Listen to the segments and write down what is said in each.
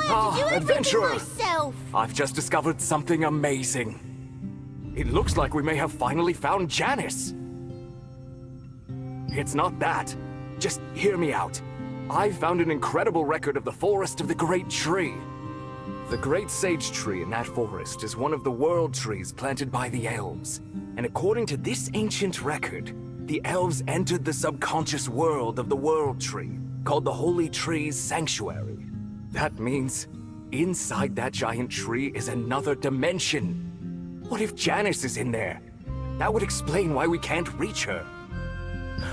to do everything adventurer! myself. I've just discovered something amazing. It looks like we may have finally found Janice. It's not that. Just hear me out. I found an incredible record of the forest of the Great Tree. The Great Sage Tree in that forest is one of the world trees planted by the elves. And according to this ancient record, the elves entered the subconscious world of the world tree, called the Holy Tree's Sanctuary. That means inside that giant tree is another dimension. What if Janice is in there? That would explain why we can't reach her.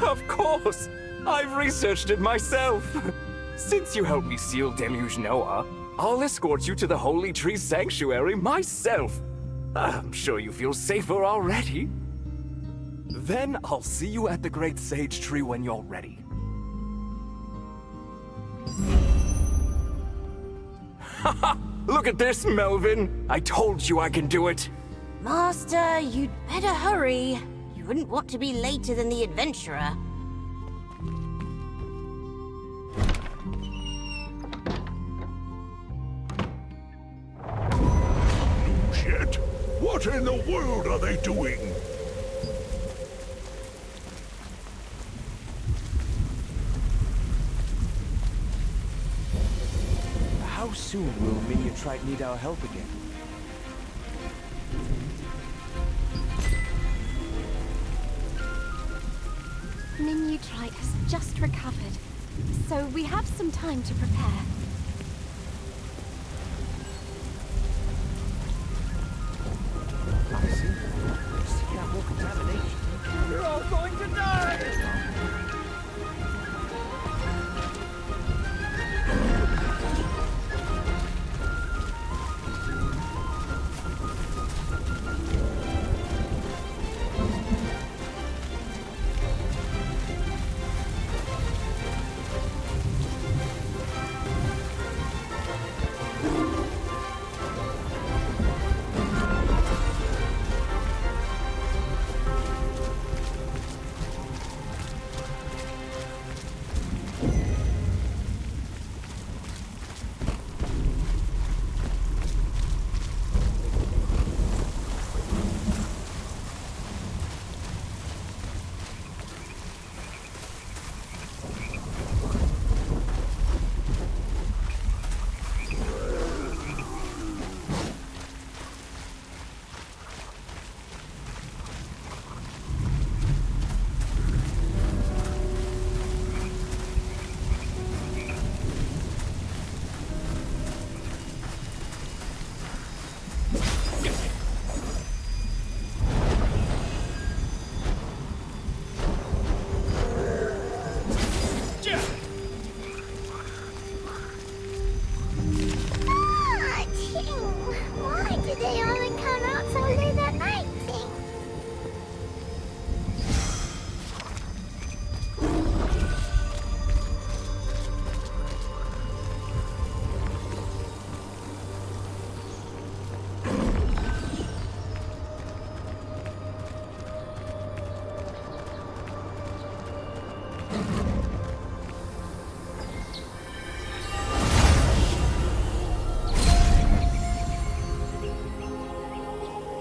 Of course! I've researched it myself! Since you helped me seal Deluge Noah, I'll escort you to the Holy Tree Sanctuary myself. I'm sure you feel safer already. Then I'll see you at the Great Sage Tree when you're ready. Haha! Look at this, Melvin! I told you I can do it! Master, you'd better hurry. You wouldn't want to be later than the adventurer. Shit! What in the world are they doing? How soon will Miniatrite need our help again? Miniatrite has just recovered, so we have some time to prepare. I see. Seeking out more contamination. We're all going to die!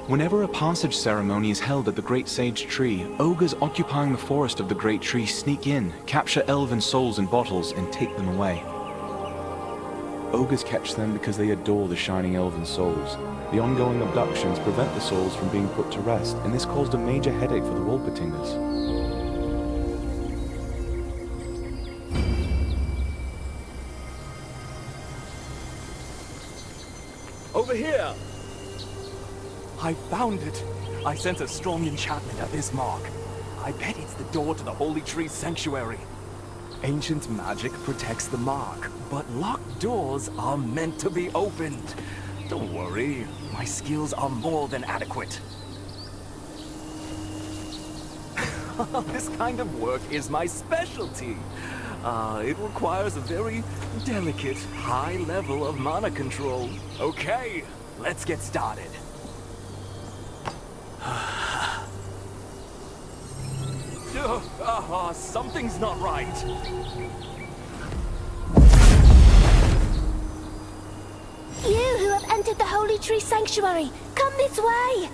Whenever a passage ceremony is held at the Great Sage Tree, ogres occupying the forest of the Great Tree sneak in, capture elven souls in bottles, and take them away. Ogres catch them because they adore the shining elven souls. The ongoing abductions prevent the souls from being put to rest, and this caused a major headache for the Wolpertingers. Over here! I found it! I sense a strong enchantment at this mark. I bet it's the door to the Holy Tree Sanctuary. Ancient magic protects the mark, but locked doors are meant to be opened. Don't worry, my skills are more than adequate. This kind of work is my specialty. It requires a very delicate, high level of mana control. Okay, let's get started. Something's not right. You who have entered the Holy Tree Sanctuary, come this way!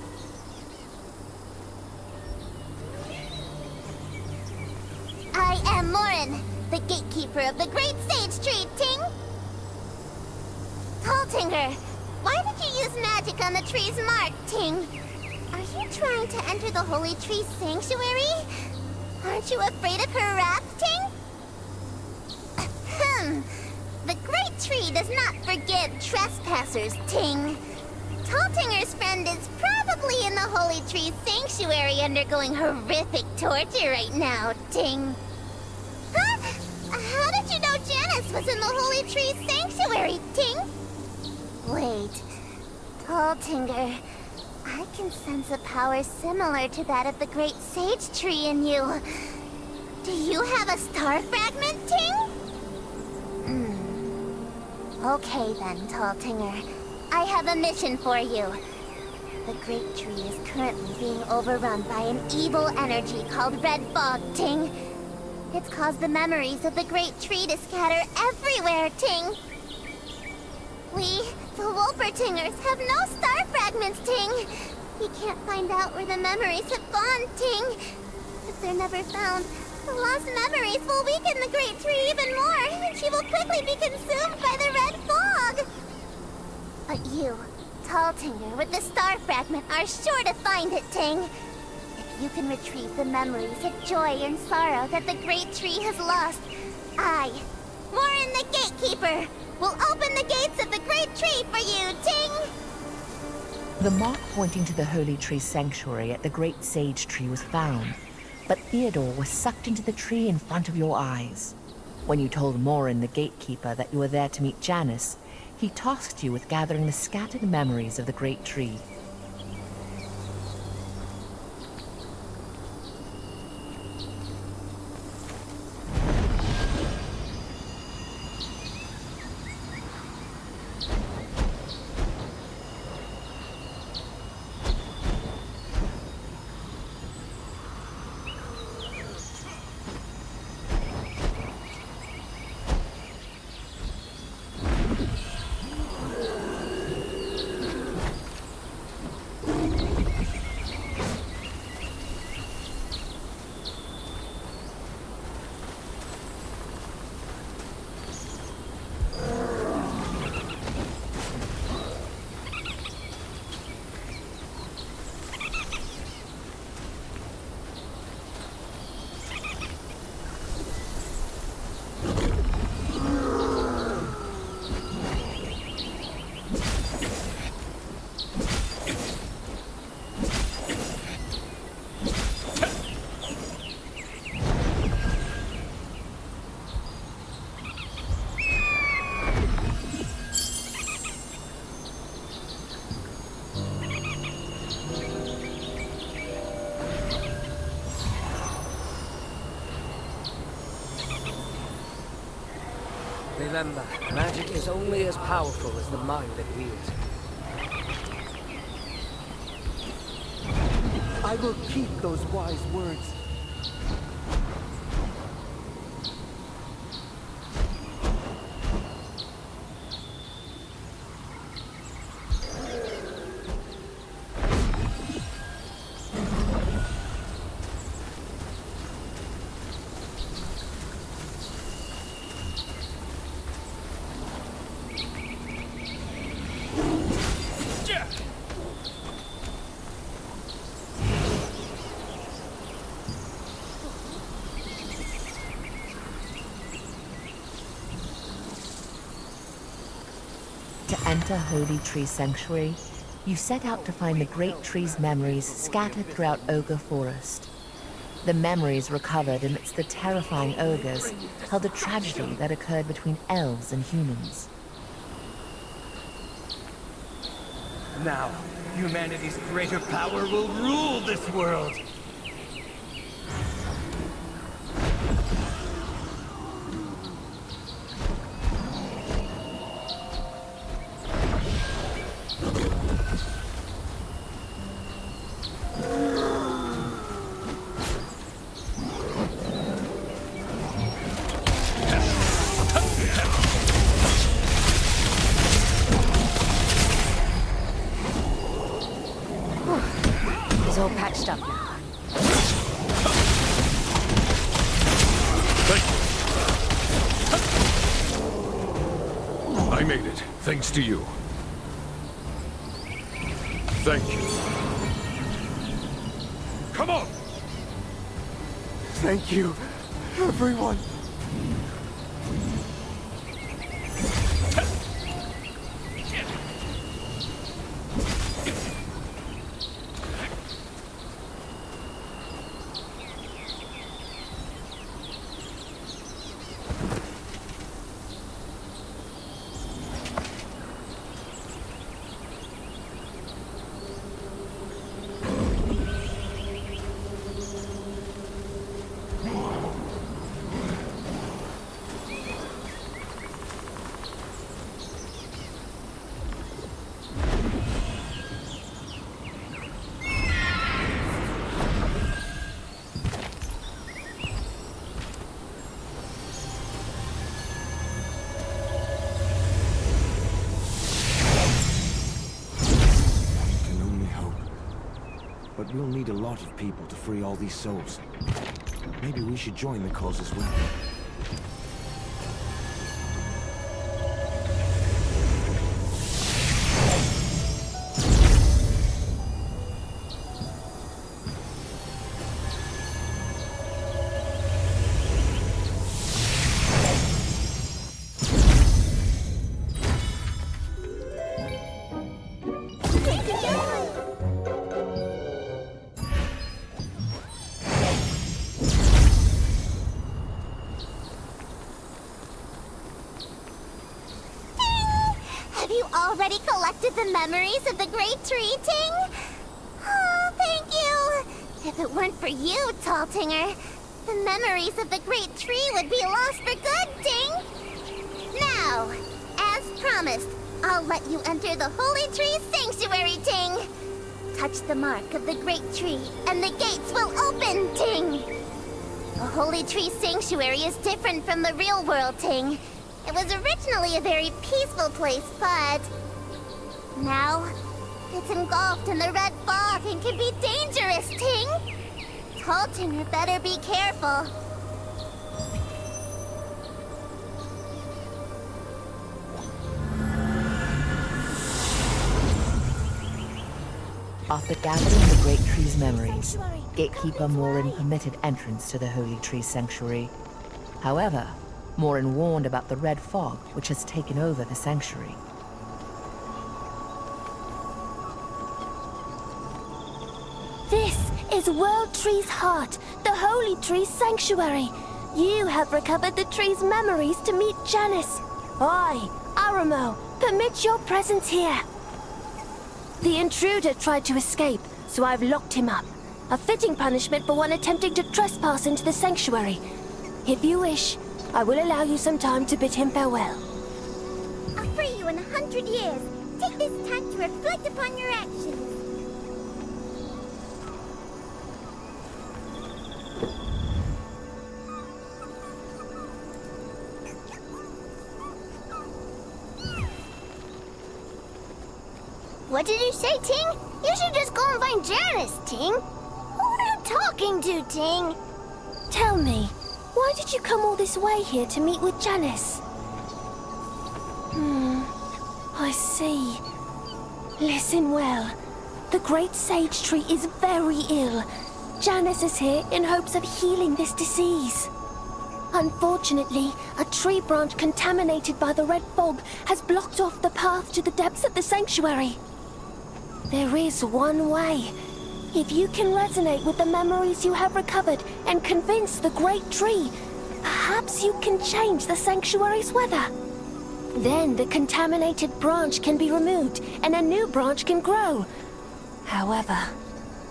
I am Morin, the gatekeeper of the Great Sage Tree, Ting! Taltinger, why did you use magic on the tree's mark, Ting? Are you trying to enter the Holy Tree Sanctuary? Aren't you afraid of her wrath, Ting? The Great Tree does not forgive trespassers, Ting. Taltinger's friend is probably in the Holy Tree Sanctuary undergoing horrific torture right now, Ting. Huh? How did you know Janice was in the Holy Tree Sanctuary, Ting? Wait, Taltinger, I can sense a power similar to that of the Great Sage Tree in you. Do you have a star fragment, Ting? Okay then, Taltinger. I have a mission for you. The Great Tree is currently being overrun by an evil energy called Red Fog, Ting. It's caused the memories of the Great Tree to scatter everywhere, Ting. We, the Wolpertingers, have no star fragments, Ting. We can't find out where the memories have gone, Ting. If they're never found, the lost memories will weaken the Great Tree even more, and she will quickly be consumed by the Red Fog. But you, Taltinger, with the star fragment, are sure to find it, Ting. If you can retrieve the memories of joy and sorrow that the Great Tree has lost, I, Morin the Gatekeeper, will open the gates of the Great Tree for you, Ting! The mark pointing to the Holy Tree Sanctuary at the Great Sage Tree was found, but Theodore was sucked into the tree in front of your eyes. When you told Morin the Gatekeeper that you were there to meet Janice, he tasked you with gathering the scattered memories of the Great Tree. Remember, magic is only as powerful as the mind that wields it. I will keep those wise words. To enter Holy Tree Sanctuary, you set out to find the Great Tree's memories scattered throughout Ogre Forest. The memories recovered amidst the terrifying ogres held a tragedy that occurred between elves and humans. Now, humanity's greater power will rule this world! all patched up now. I made it, thanks to you. Thank you. Come on! Thank you, everyone. But we'll need a lot of people to free all these souls. Maybe we should join the cause as well. Already collected the memories of the Great Tree, Ting? Oh, thank you! If it weren't for you, Taltinger, the memories of the Great Tree would be lost for good, Ting! Now, as promised, I'll let you enter the Holy Tree Sanctuary, Ting! Touch the mark of the Great Tree, and the gates will open, Ting! The Holy Tree Sanctuary is different from the real world, Ting. It was originally a very peaceful place, but now it's engulfed in the red fog and can be dangerous, Ting. Taltinger better be careful. After gathering the Great Tree's memories, Gatekeeper Morin permitted entrance to the Holy Tree Sanctuary. However, Morin warned about the red fog which has taken over the sanctuary. This is World Tree's heart, the Holy Tree Sanctuary. You have recovered the tree's memories to meet Janice. I, Aramo, permit your presence here. The intruder tried to escape, so I've locked him up. A fitting punishment for one attempting to trespass into the sanctuary. If you wish, I will allow you some time to bid him farewell. I'll free you in 100 years. Take this time to reflect upon your actions. What did you say, Ting? You should just go and find Janice, Ting. Who are you talking to, Ting? Tell me, why did you come all this way here to meet with Janice? I see. Listen well. The Great Sage Tree is very ill. Janice is here in hopes of healing this disease. Unfortunately, a tree branch contaminated by the red fog has blocked off the path to the depths of the sanctuary. There is one way. If you can resonate with the memories you have recovered and convince the Great Tree, perhaps you can change the sanctuary's weather. Then the contaminated branch can be removed and a new branch can grow. However,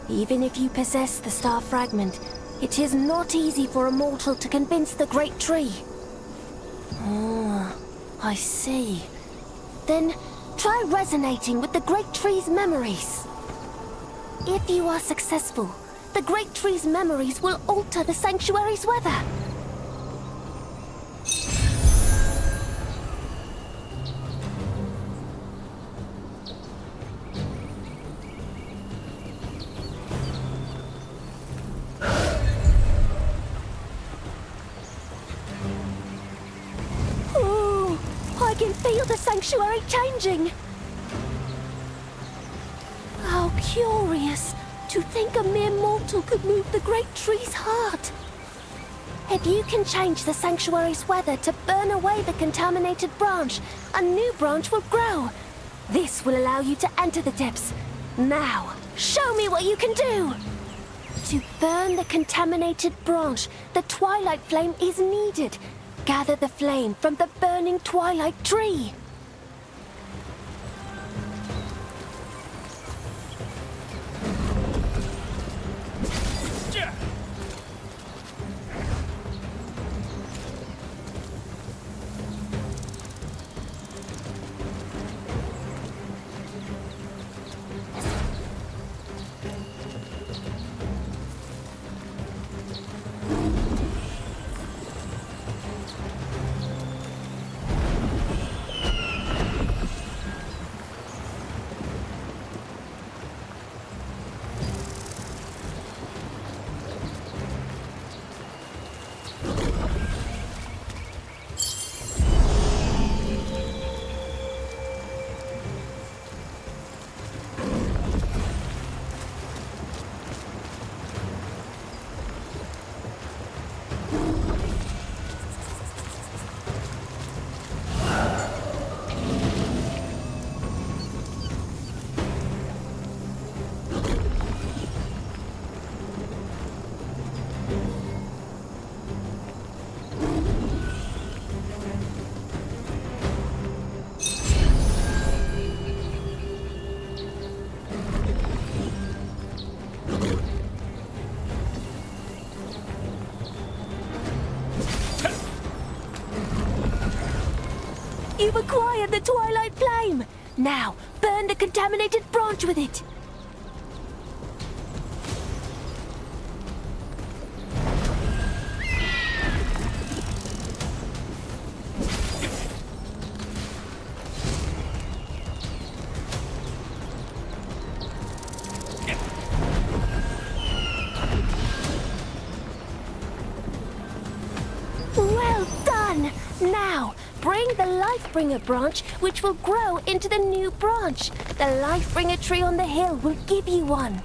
even if you possess the star fragment, it is not easy for a mortal to convince the Great Tree. I see. Then try resonating with the Great Tree's memories. If you are successful, the Great Tree's memories will alter the sanctuary's weather. the sanctuary changing. How curious to think a mere mortal could move the great tree's heart. If you can change the sanctuary's weather to burn away the contaminated branch, a new branch will grow. This will allow you to enter the depths. Now, show me what you can do! To burn the contaminated branch, the twilight flame is needed. Gather the flame from the burning twilight tree. You've acquired the twilight flame! Now, burn the contaminated branch with it! Well done! Now, bring the Lifebringer branch, which will grow into the new branch. The Lifebringer tree on the hill will give you one.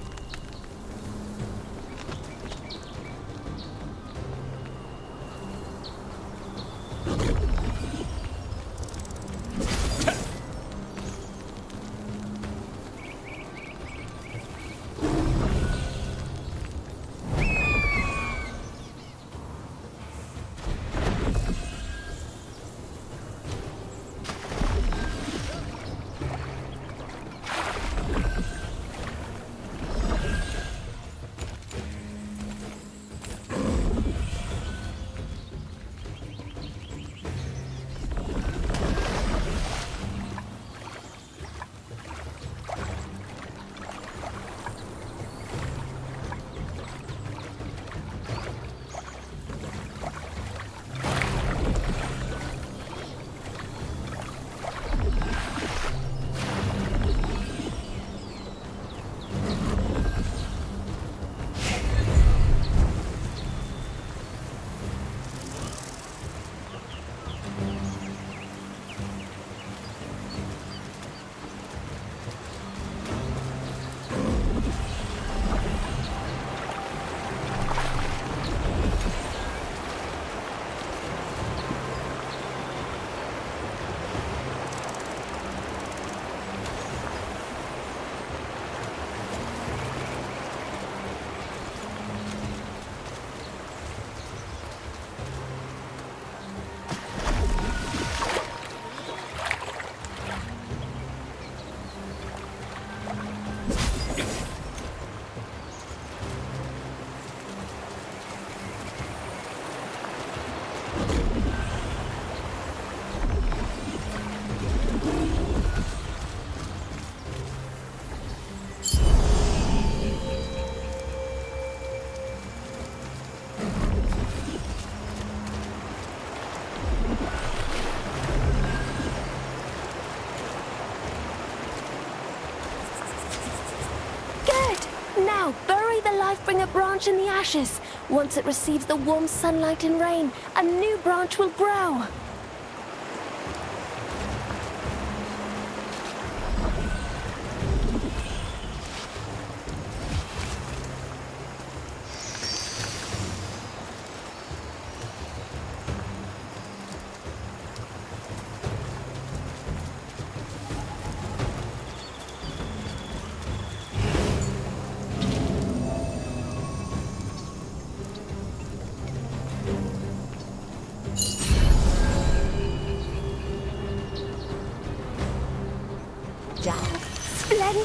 Now, bury the Lifebringer branch in the ashes. Once it receives the warm sunlight and rain, a new branch will grow.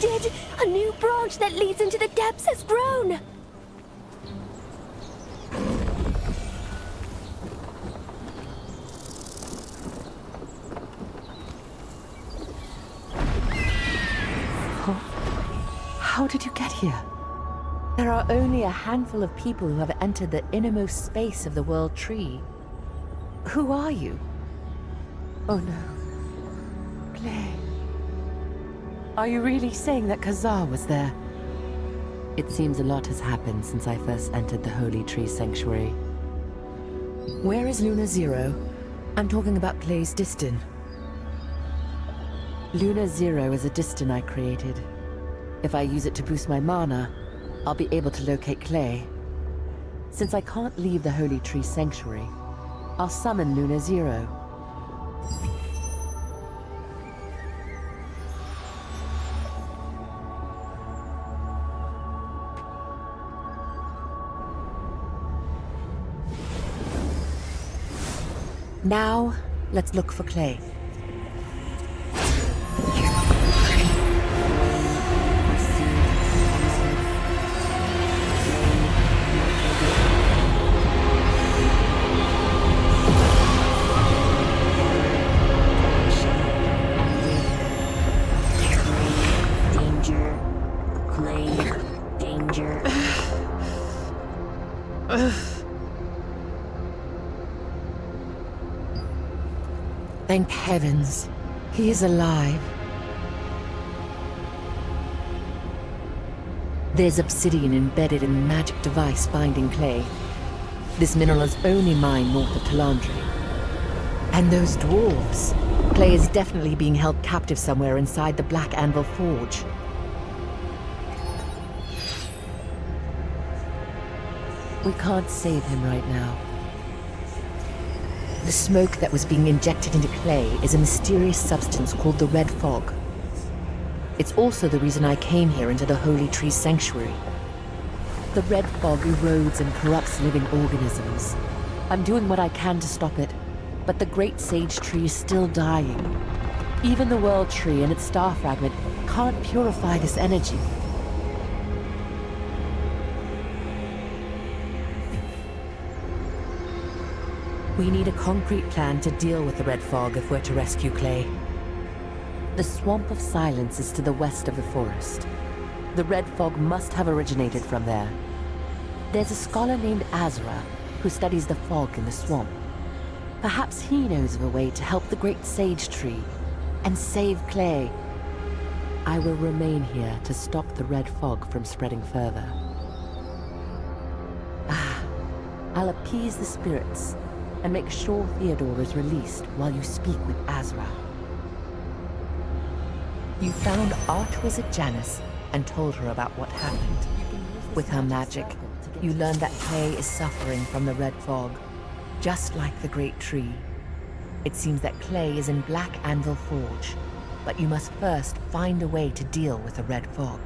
splendid! A new branch that leads into the depths has grown! How did you get here? There are only a handful of people who have entered the innermost space of the World Tree. Who are you? Oh no. Clay. Are you really saying that Kazar was there? It seems a lot has happened since I first entered the Holy Tree Sanctuary. Where is Luna Zero? I'm talking about Clay's Distin. Luna Zero is a Distin I created. If I use it to boost my mana, I'll be able to locate Clay. Since I can't leave the Holy Tree Sanctuary, I'll summon Luna Zero. Now, let's look for Clay. Thank heavens, he is alive. There's obsidian embedded in the magic device binding Clay. This mineral is only mined north of Talandri. And those dwarves. Clay is definitely being held captive somewhere inside the Black Anvil Forge. We can't save him right now. The smoke that was being injected into Clay is a mysterious substance called the Red Fog. It's also the reason I came here into the Holy Tree Sanctuary. The Red Fog erodes and corrupts living organisms. I'm doing what I can to stop it, but the Great Sage Tree is still dying. Even the World Tree and its star fragment can't purify this energy. We need a concrete plan to deal with the Red Fog if we're to rescue Clay. The Swamp of Silence is to the west of the forest. The Red Fog must have originated from there. There's a scholar named Azra who studies the fog in the swamp. Perhaps he knows of a way to help the Great Sage Tree and save Clay. I will remain here to stop the Red Fog from spreading further. I'll appease the spirits and make sure Theodore is released while you speak with Azra. You found Archwizard Janice and told her about what happened. With her magic, you learned that Clay is suffering from the Red Fog, just like the Great Tree. It seems that Clay is in Black Anvil Forge, but you must first find a way to deal with the Red Fog.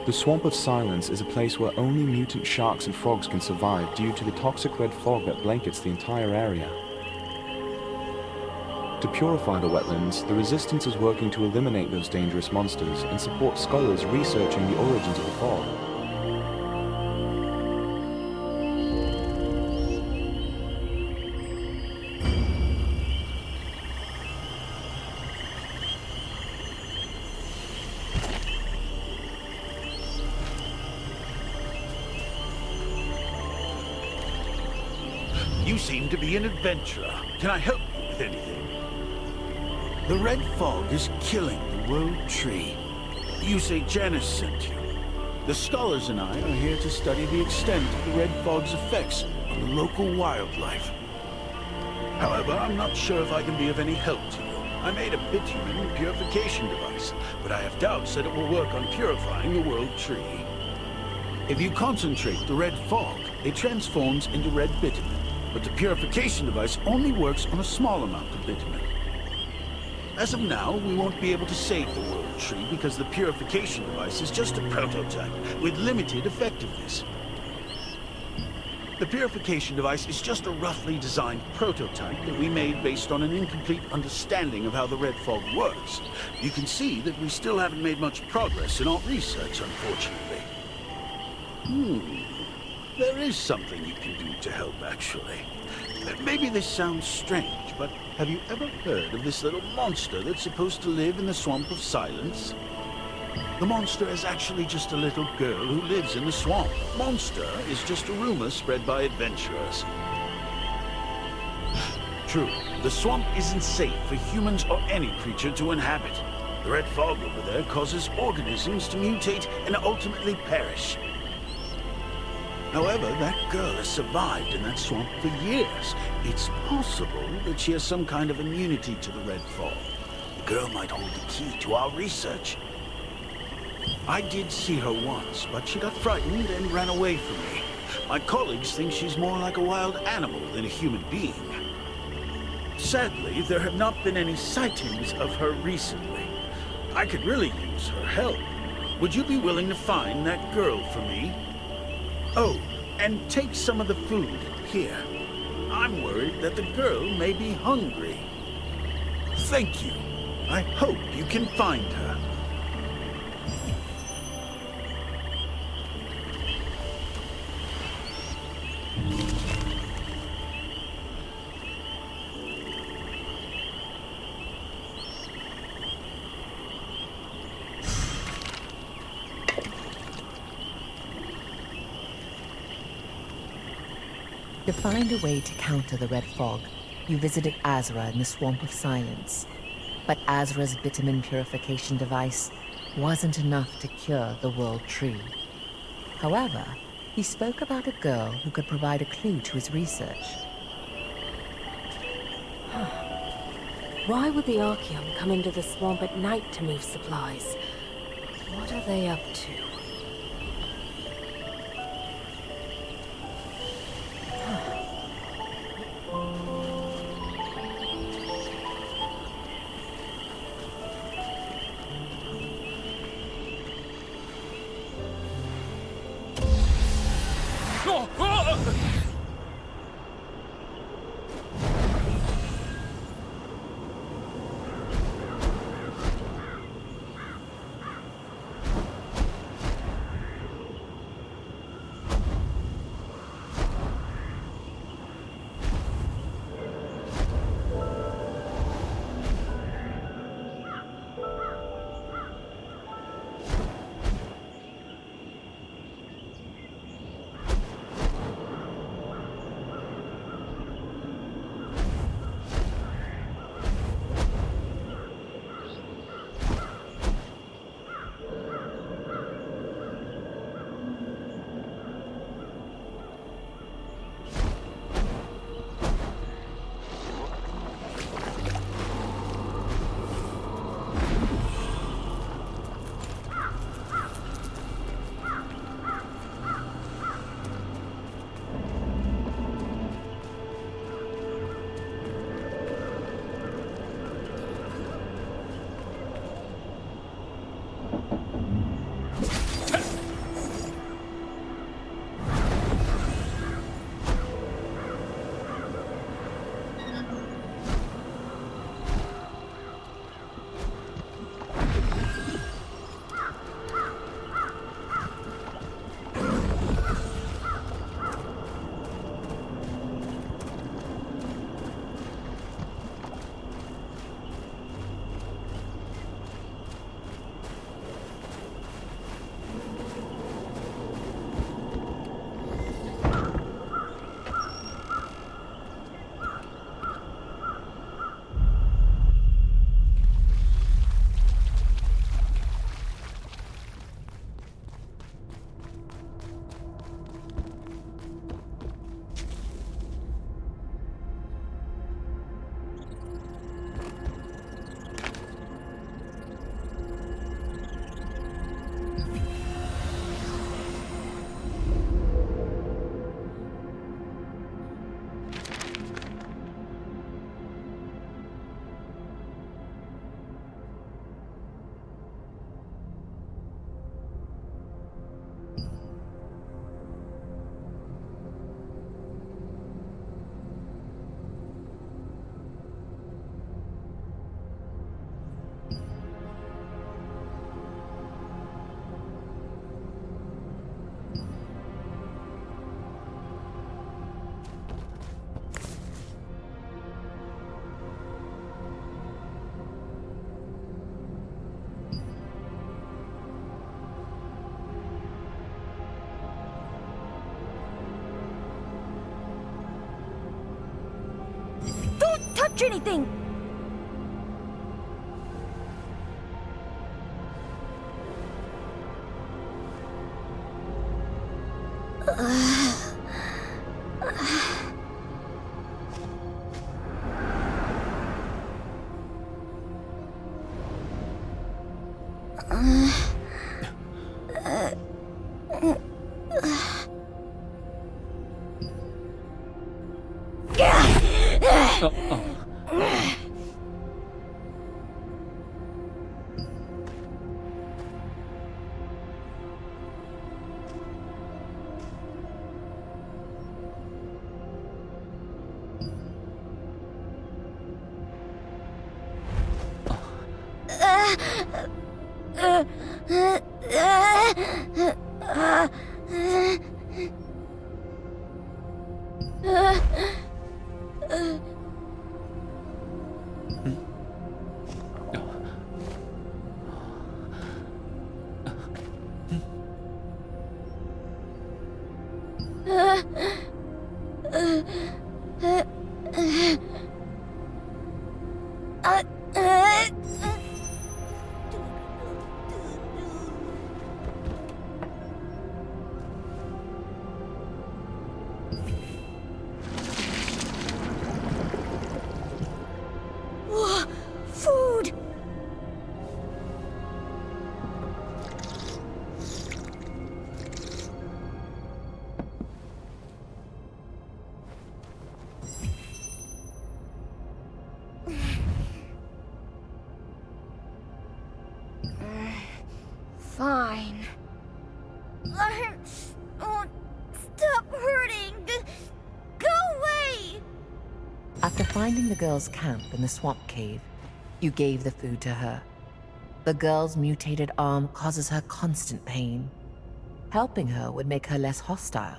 The Swamp of Silence is a place where only mutant sharks and frogs can survive due to the toxic red fog that blankets the entire area. To purify the wetlands, the Resistance is working to eliminate those dangerous monsters and support scholars researching the origins of the fog. You seem to be an adventurer. Can I help you with anything? The red fog is killing the world tree. You say Janice sent you. The scholars and I are here to study the extent of the red fog's effects on the local wildlife. However, I'm not sure if I can be of any help to you. I made a bitumen purification device, but I have doubts that it will work on purifying the world tree. If you concentrate the red fog, it transforms into red bitumen, but the purification device only works on a small amount of bitumen. As of now, we won't be able to save the world tree because the purification device is just a prototype with limited effectiveness. The purification device is just a roughly designed prototype that we made based on an incomplete understanding of how the red fog works. You can see that we still haven't made much progress in our research, unfortunately. There is something you can do to help, actually. Maybe this sounds strange, but have you ever heard of this little monster that's supposed to live in the Swamp of Silence? The monster is actually just a little girl who lives in the swamp. Monster is just a rumor spread by adventurers. True, the swamp isn't safe for humans or any creature to inhabit. The red fog over there causes organisms to mutate and ultimately perish. However, that girl has survived in that swamp for years. It's possible that she has some kind of immunity to the red fog. The girl might hold the key to our research. I did see her once, but she got frightened and ran away from me. My colleagues think she's more like a wild animal than a human being. Sadly, there have not been any sightings of her recently. I could really use her help. Would you be willing to find that girl for me? Oh, and take some of the food here. I'm worried that the girl may be hungry. Thank you. I hope you can find her. To find a way to counter the red fog, you visited Azra in the Swamp of Silence. But Azra's bitumen purification device wasn't enough to cure the world tree. However, he spoke about a girl who could provide a clue to his research. Why would the Archeon come into the swamp at night to move supplies? What are they up to? touch anything! Food! Fine. Stop hurting! Go away! After finding the girl's camp in the swamp cave, you gave the food to her. The girl's mutated arm causes her constant pain. Helping her would make her less hostile.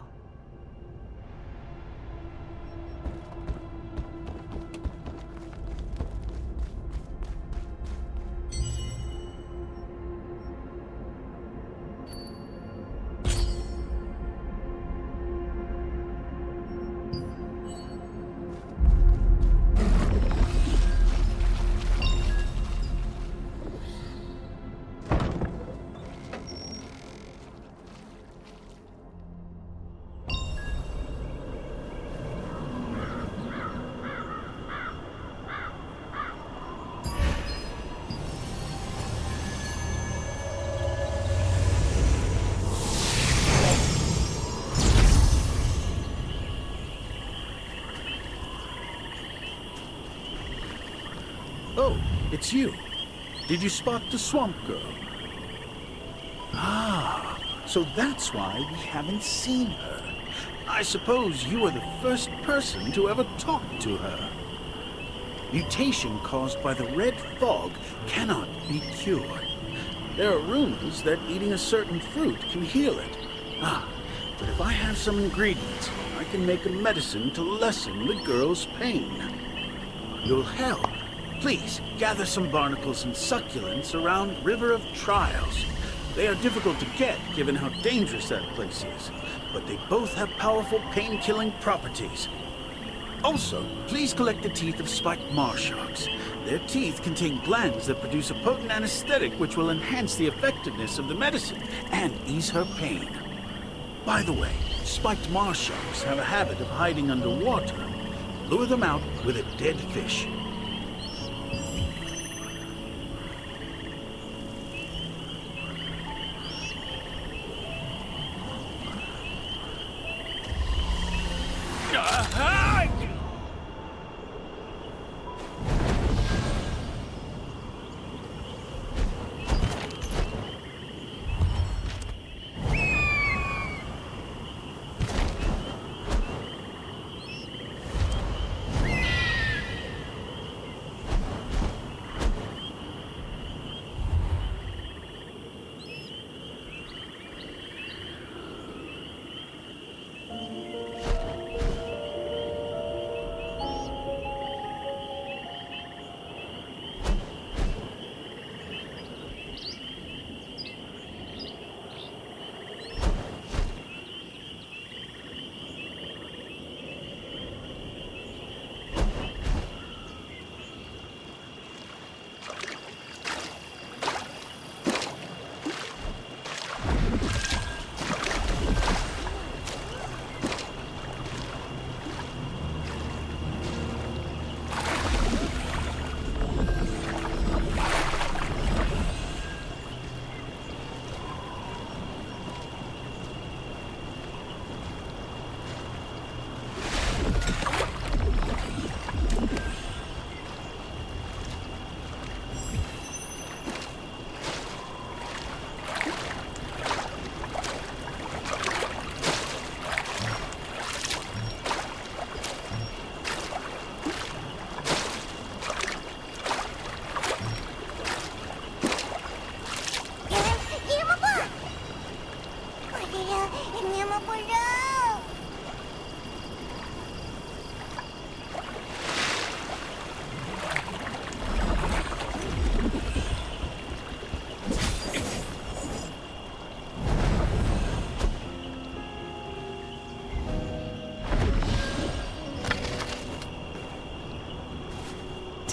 Oh, it's you. Did you spot the swamp girl? Ah, so that's why we haven't seen her. I suppose you are the first person to ever talk to her. Mutation caused by the red fog cannot be cured. There are rumors that eating a certain fruit can heal it. But if I have some ingredients, I can make a medicine to lessen the girl's pain. You'll help. Please, gather some barnacles and succulents around River of Trials. They are difficult to get, given how dangerous that place is, but they both have powerful pain-killing properties. Also, please collect the teeth of spiked marsharks. Their teeth contain glands that produce a potent anesthetic which will enhance the effectiveness of the medicine and ease her pain. By the way, spiked marsharks have a habit of hiding underwater. Lure them out with a dead fish.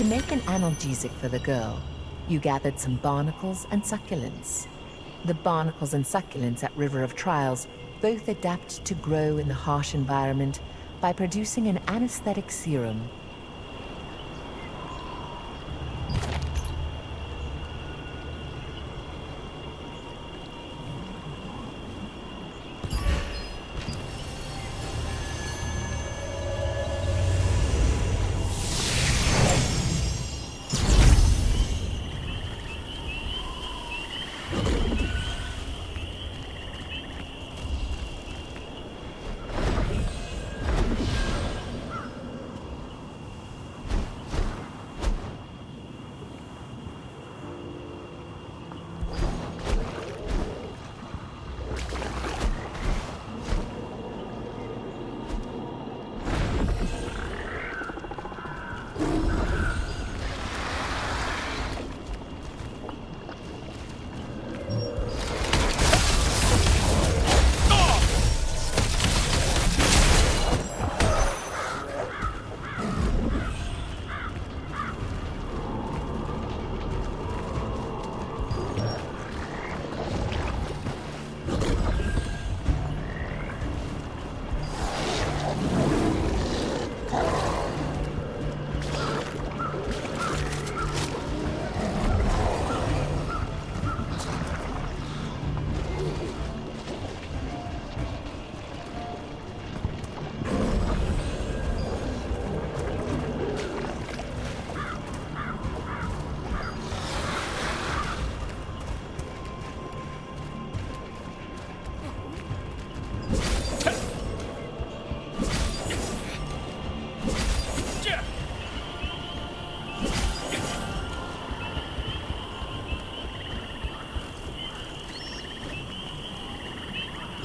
To make an analgesic for the girl, you gathered some barnacles and succulents. The barnacles and succulents at River of Trials both adapt to grow in the harsh environment by producing an anesthetic serum.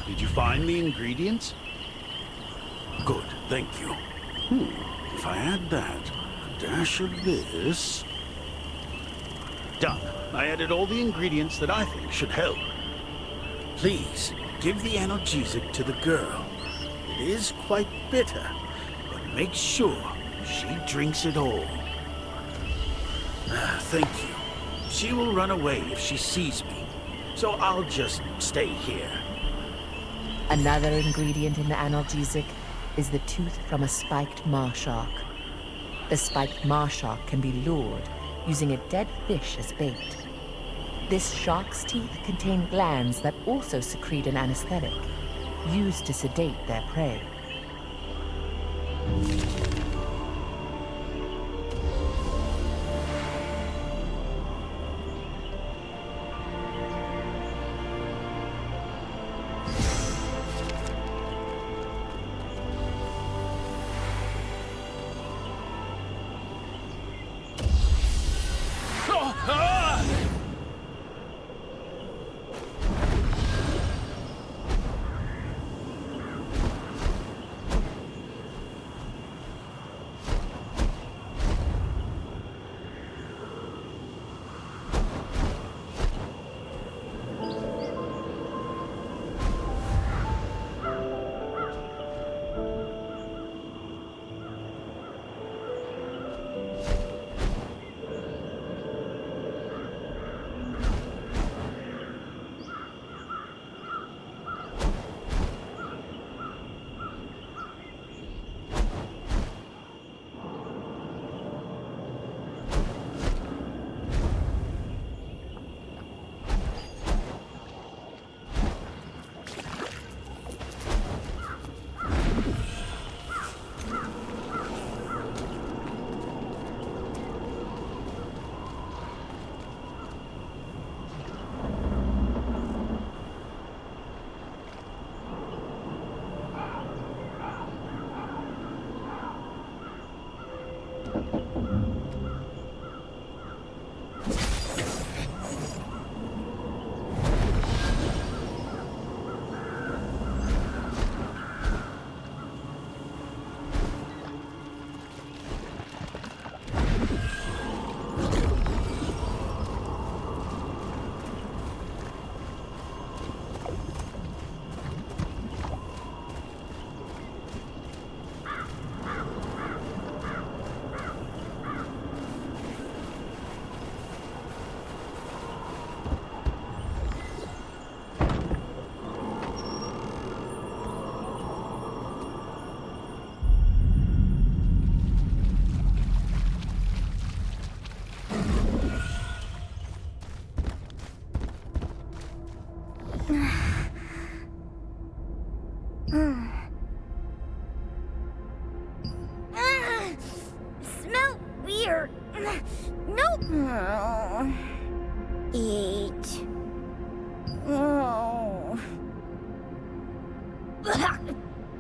Did you find the ingredients? Good, thank you. If I add that, a dash of this... Done. I added all the ingredients that I think should help. Please, give the analgesic to the girl. It is quite bitter, but make sure she drinks it all. Thank you. She will run away if she sees me, so I'll just stay here. Another ingredient in the analgesic is the tooth from a spiked marshark. The spiked marshark can be lured using a dead fish as bait. This shark's teeth contain glands that also secrete an anesthetic, used to sedate their prey.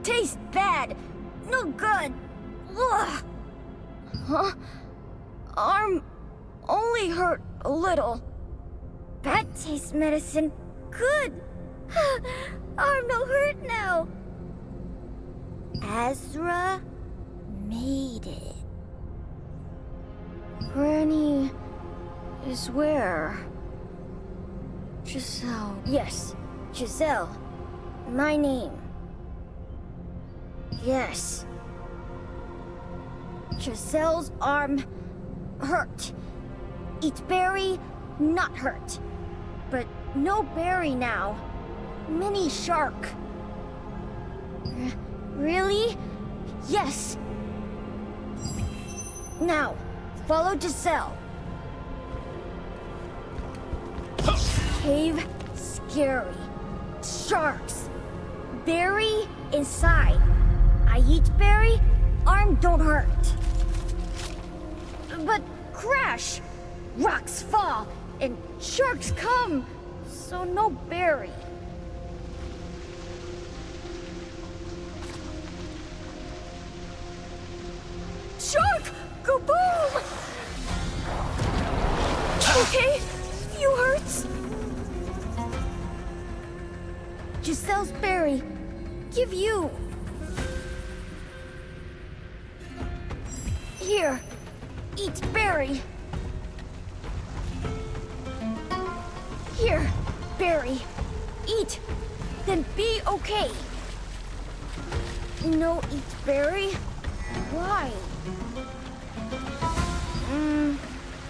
Tastes bad. No good. Ugh. Huh? Arm only hurt a little. Bad taste medicine. Good. Arm no hurt now. Azra made it. Granny is where? Giselle. Yes, Giselle. My name. Yes. Giselle's arm hurt. Eat berry, not hurt. But no berry now. Mini shark. Really? Yes. Now, follow Giselle. Cave, scary. Sharks. Berry, inside. I eat berry, arm don't hurt. But crash! Rocks fall, and sharks come, so no berry. Shark! Kaboom! Okay, you hurts? Giselle's berry. Give you. Here, eat berry. Here, berry. Eat, then be okay. No eat berry? Why?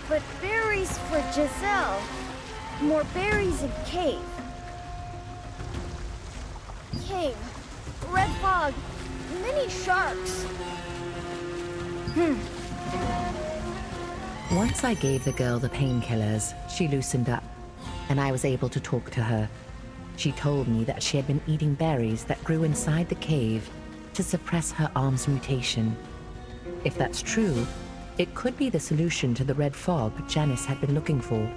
But berries for Giselle. More berries in cave. Cave, red fog, many sharks. Once I gave the girl the painkillers, she loosened up, and I was able to talk to her. She told me that she had been eating berries that grew inside the cave to suppress her arm's mutation. If that's true, it could be the solution to the red fog Janice had been looking for.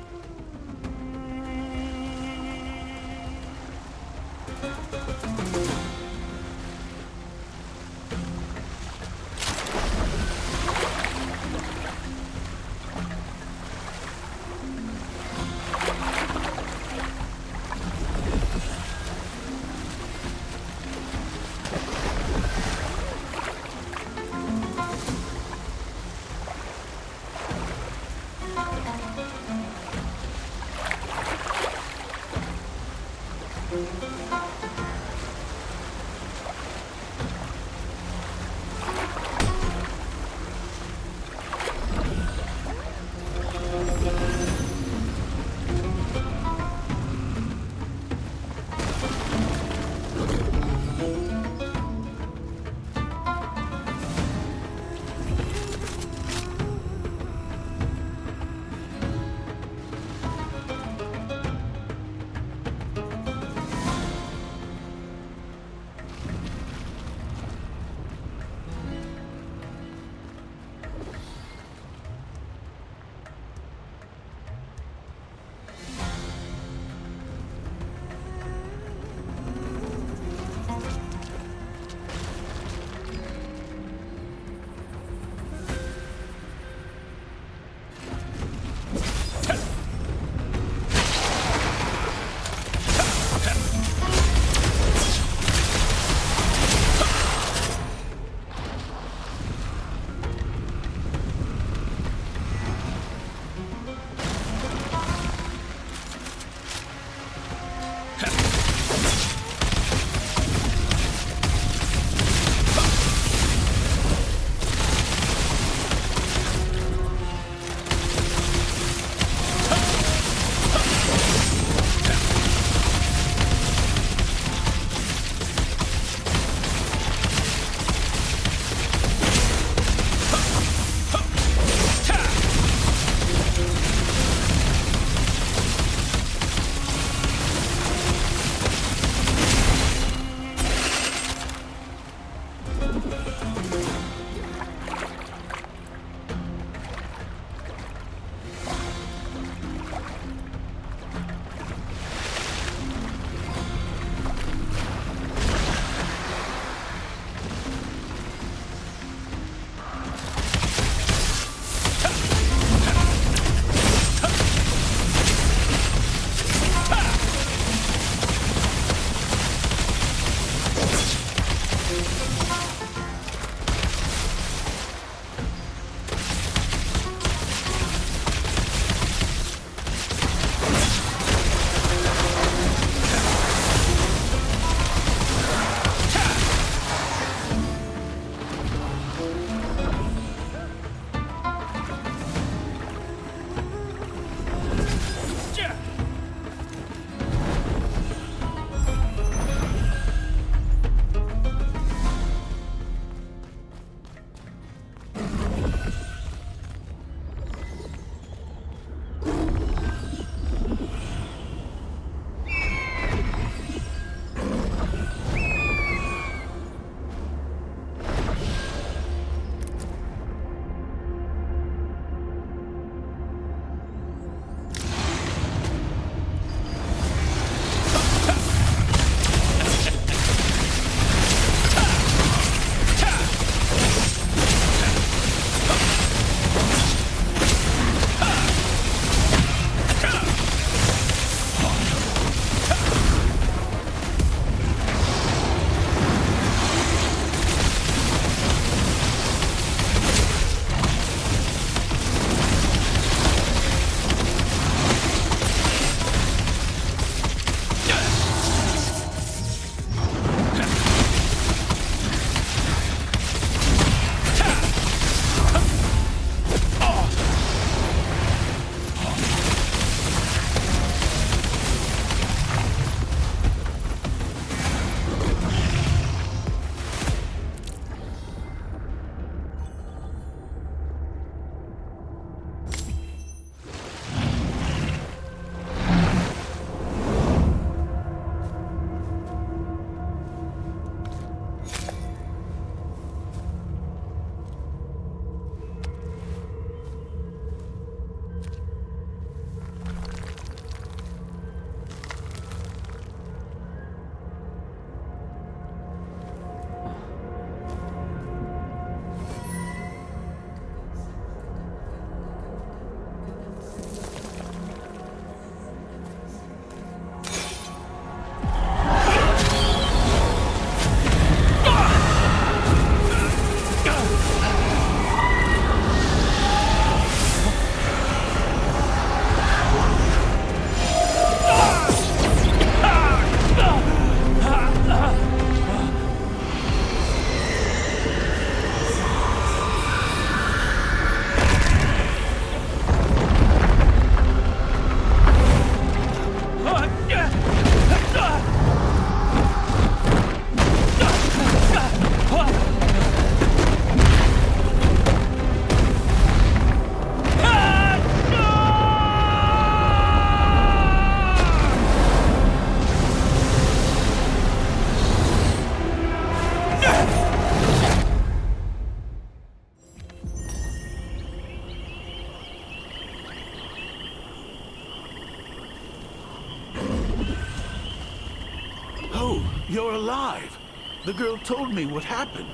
You're alive. The girl told me what happened.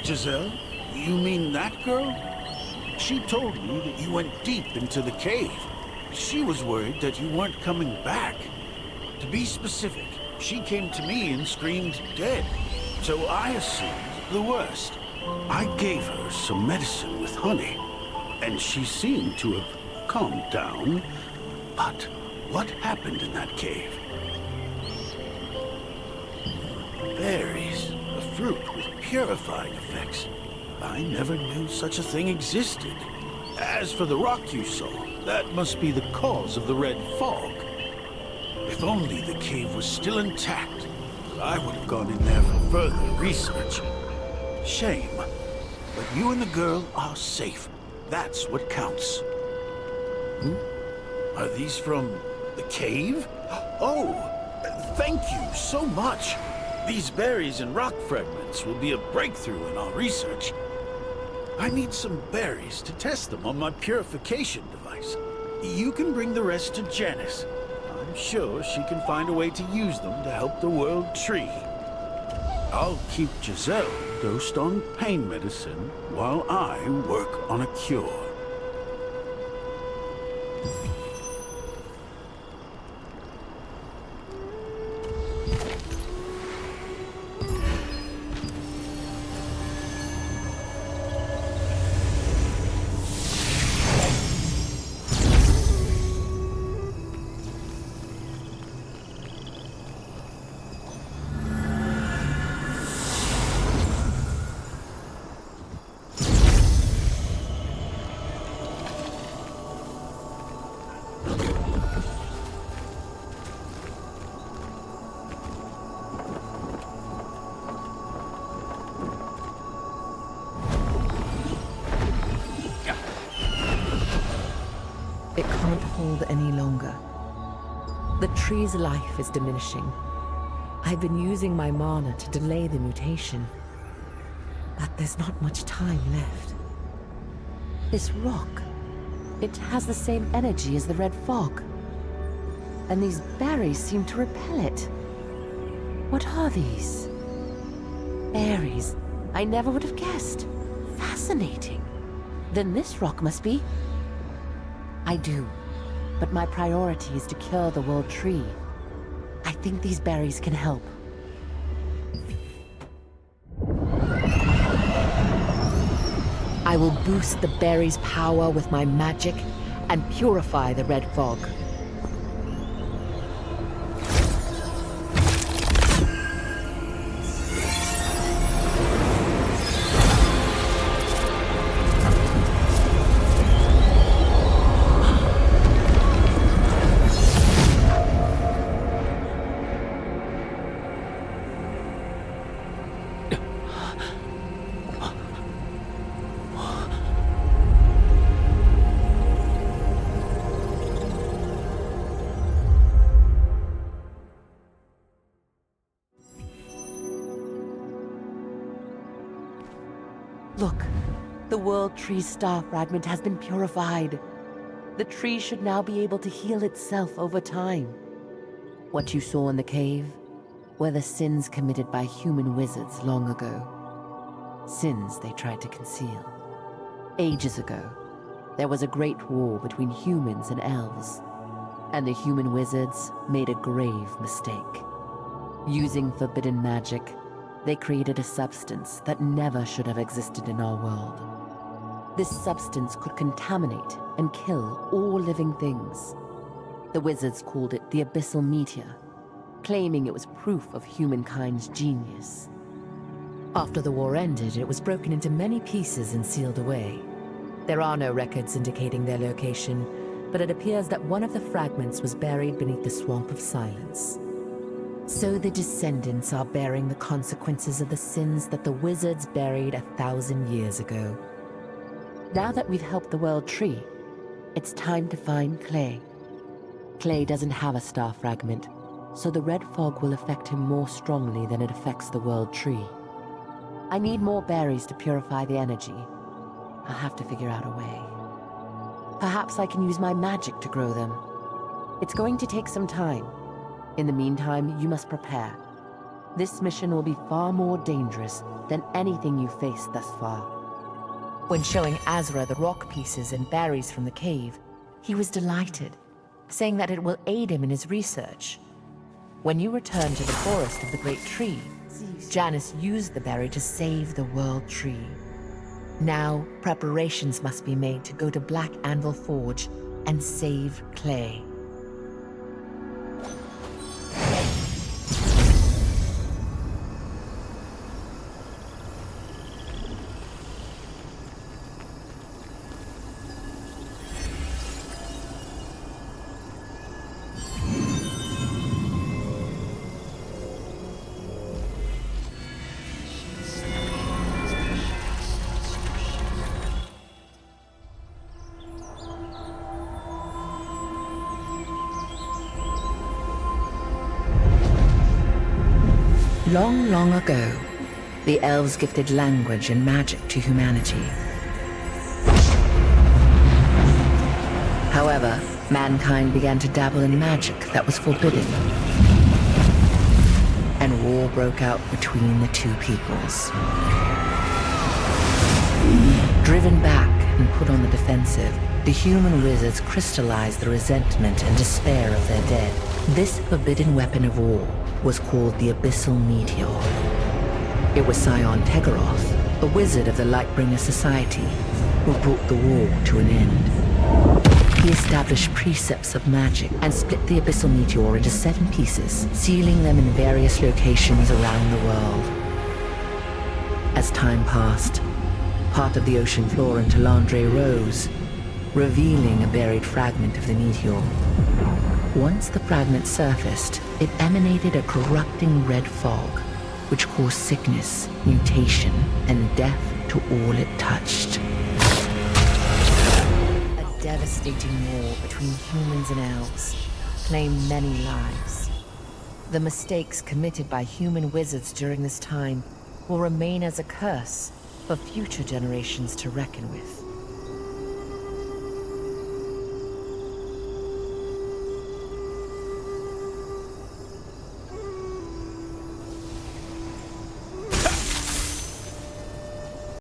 Giselle? You mean that girl? She told me that you went deep into the cave. She was worried that you weren't coming back. To be specific, she came to me and screamed dead. So I assumed the worst. I gave her some medicine with honey, and she seemed to have calmed down. But what happened in that cave? Berries, a fruit with purifying effects. I never knew such a thing existed. As for the rock you saw, that must be the cause of the red fog. If only the cave was still intact, I would have gone in there for further research. Shame. But you and the girl are safe. That's what counts. Are these from the cave? Oh, thank you so much. These berries and rock fragments will be a breakthrough in our research. I need some berries to test them on my purification device. You can bring the rest to Janice. I'm sure she can find a way to use them to help the World Tree. I'll keep Giselle dosed on pain medicine while I work on a cure. It can't hold any longer. The tree's life is diminishing. I've been using my mana to delay the mutation, but there's not much time left. This rock, it has the same energy as the red fog. And these berries seem to repel it. What are these? Berries. I never would have guessed. Fascinating. Then this rock must be... I do, but my priority is to cure the World Tree. I think these berries can help. I will boost the berries' power with my magic and purify the red fog. Look, the World Tree's star fragment has been purified. The tree should now be able to heal itself over time. What you saw in the cave were the sins committed by human wizards long ago. Sins they tried to conceal. Ages ago, there was a great war between humans and elves, and the human wizards made a grave mistake. Using forbidden magic, they created a substance that never should have existed in our world. This substance could contaminate and kill all living things. The wizards called it the Abyssal Meteor, claiming it was proof of humankind's genius. After the war ended, it was broken into many pieces and sealed away. There are no records indicating their location, but it appears that one of the fragments was buried beneath the Swamp of Silence. So the descendants are bearing the consequences of the sins that the wizards buried 1,000 years ago. Now that we've helped the World Tree, it's time to find Clay. Clay doesn't have a star fragment, so the red fog will affect him more strongly than it affects the World Tree. I need more berries to purify the energy. I'll have to figure out a way. Perhaps I can use my magic to grow them. It's going to take some time, In the meantime, you must prepare. This mission will be far more dangerous than anything you've faced thus far. When showing Azra the rock pieces and berries from the cave, he was delighted, saying that it will aid him in his research. When you return to the forest of the Great Tree, Janice used the berry to save the World Tree. Now, preparations must be made to go to Black Anvil Forge and save Clay. Long, long ago, the elves gifted language and magic to humanity. However, mankind began to dabble in magic that was forbidden. And war broke out between the two peoples. Driven back and put on the defensive, the human wizards crystallized the resentment and despair of their dead. This forbidden weapon of war was called the Abyssal Meteor. It was Scion Tegaroth, a wizard of the Lightbringer Society, who brought the war to an end. He established precepts of magic and split the Abyssal Meteor into 7 pieces, sealing them in various locations around the world. As time passed, part of the ocean floor in Talandre rose, revealing a buried fragment of the meteor. Once the fragment surfaced, it emanated a corrupting red fog, which caused sickness, mutation, and death to all it touched. A devastating war between humans and elves claimed many lives. The mistakes committed by human wizards during this time will remain as a curse for future generations to reckon with.